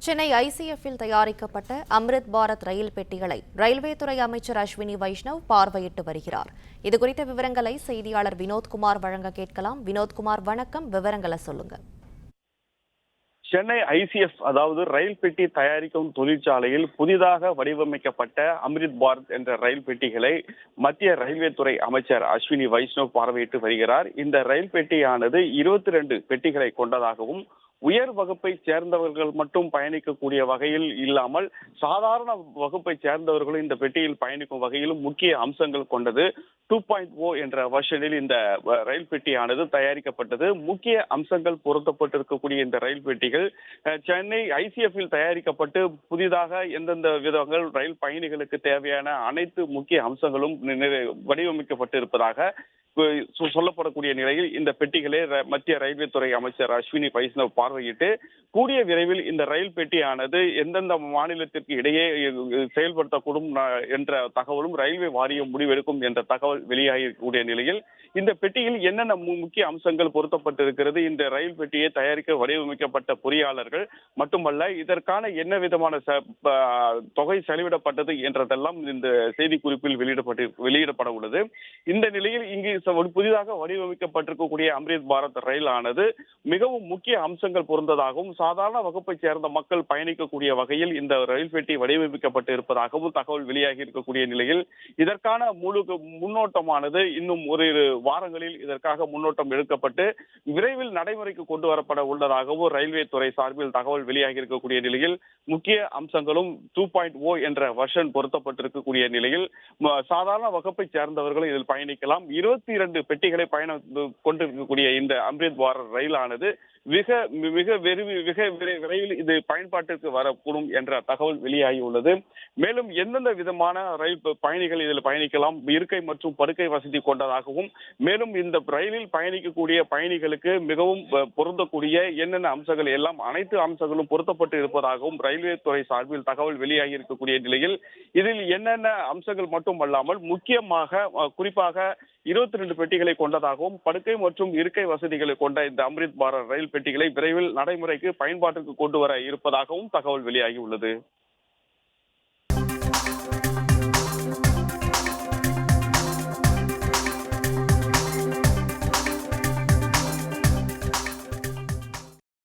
சென்னை ஐசிஎஃப்பில் தயாரிக்கப்பட்ட அம்ரித் பாரத் ரயில் பெட்டிகளை ரயில்வே துறை அமைச்சர் அஸ்வினி வைஷ்ணவ் பார்வையிட்டு வருகிறார். இதுகுறித்த விவரங்களை செய்தியாளர் வினோத்குமார் வழங்க கேட்கலாம். வினோத்குமார், வணக்கம். விவரங்களை சொல்லுங்க. சென்னை ஐசிஎஃப் அதாவது ரயில் பெட்டி தயாரிக்கும் தொழிற்சாலையில் புதிதாக வடிவமைக்கப்பட்ட அம்ரித் பாரத் என்ற ரயில் பெட்டிகளை மத்திய ரயில்வே துறை அமைச்சர் அஸ்வினி வைஷ்ணவ் பார்வையிட்டு வருகிறார். இந்த ரயில் பெட்டியானது 22 பெட்டிகளை கொண்டதாகவும் உயர் வகுப்பை சேர்ந்தவர்கள் மட்டும் பயணிக்கக்கூடிய வகையில் இல்லாமல் சாதாரண வகுப்பை சேர்ந்தவர்களும் இந்த பெட்டியில் பயணிக்கும் வகையிலும் முக்கிய அம்சங்கள் கொண்டது 2.0 என்ற வருஷனில் இந்த ரயில் பெட்டியானது தயாரிக்கப்பட்டது. முக்கிய அம்சங்கள் பொருத்தப்பட்டிருக்கக்கூடிய இந்த ரயில் பெட்டிகள் சென்னை ஐசிஎஃப்பில் தயாரிக்கப்பட்டு புதிதாக எந்தெந்த விதங்கள் ரயில் பயணிகளுக்கு தேவையான அனைத்து முக்கிய அம்சங்களும் வடிவமைக்கப்பட்டு இருப்பதாக சொல்லப்படக்கூடிய நிலையில் இந்த பெட்டிகளை மத்திய ரயில்வே துறை அமைச்சர் அஸ்வினி வைஷ்ணவ் பார்வையிட்டு கூடிய விரைவில் இந்த ரயில் பெட்டியானது எந்தெந்த மாநிலத்திற்கு இடையே செயல்படுத்தக்கூடும் என்ற தகவலும் ரயில்வே வாரியம் முடிவெடுக்கும் என்ற தகவல் வெளியாகக்கூடிய நிலையில் இந்த பெட்டியில் என்னென்ன முக்கிய அம்சங்கள் பொருத்தப்பட்டிருக்கிறது, இந்த ரயில் பெட்டியை தயாரிக்க வடிவமைக்கப்பட்ட பொறியாளர்கள் மட்டுமல்ல இதற்கான என்ன விதமான தொகை செலவிடப்பட்டது என்றதெல்லாம் இந்த செய்திக்குறிப்பில் வெளியிடப்பட உள்ளது. இந்த நிலையில் இங்கு புதிதாக வடிவமைக்கப்பட்டிருக்கக்கூடிய அம்ரித் பாரத் ரயில் ஆனது மிகவும் முக்கிய அம்சங்கள் பொருந்ததாகவும் சாதாரண வகுப்பை சேர்ந்த மக்கள் பயணிக்கக்கூடிய வகையில் இந்த ரயில் பெட்டி வடிவமைக்கப்பட்டு இருப்பதாகவும் தகவல் வெளியாகி இருக்கக்கூடிய நிலையில் இதற்கான முன்னோட்டமானது இன்னும் ஓரிரு வாரங்களில் இதற்காக முன்னோட்டம் எடுக்கப்பட்டு விரைவில் நடைமுறைக்கு கொண்டு வரப்பட உள்ளதாகவும் ரயில்வே துறை சார்பில் தகவல் வெளியாகி இருக்கக்கூடிய நிலையில் முக்கிய அம்சங்களும் 2.0 என்ற வருஷன் பொருத்தப்பட்டிருக்கக்கூடிய நிலையில் சாதாரண வகுப்பை சேர்ந்தவர்கள் இதில் பயணிக்கலாம். 22 பெட்டிகளை கொண்டிருக்கக்கூடிய இந்த அம்ரித் பாரத் ரயிலானது மிக விரைவில் இது பயன்பாட்டிற்கு வரக்கூடும் என்ற தகவல் வெளியாகி உள்ளது. மேலும் எந்தெந்த விதமான ரயில் பயணிகள் இதில் பயணிக்கலாம், இருக்கை மற்றும் படுக்கை வசதி கொண்டதாகவும் மேலும் இந்த ரயிலில் பயணிக்கக்கூடிய பயணிகளுக்கு மிகவும் பொருந்தக்கூடிய என்னென்ன அம்சங்கள் எல்லாம் அனைத்து அம்சங்களும் பொருத்தப்பட்டு இருப்பதாகவும் ரயில்வே துறை சார்பில் தகவல் வெளியாகி இருக்கக்கூடிய நிலையில் இதில் என்னென்ன அம்சங்கள் மட்டுமல்லாமல் முக்கியமாக குறிப்பாக 22 பெட்டிகளை கொண்டதாகவும் படுக்கை மற்றும் இருக்கை வசதிகளை கொண்ட இந்த அம்ரித் பாரத் ரயில் பெட்டிகளை விரைவில் நடைமுறைக்கு பயன்பாட்டுக்கு கொண்டு வர இருப்பதாகவும் தகவல் வெளியாகி உள்ளது.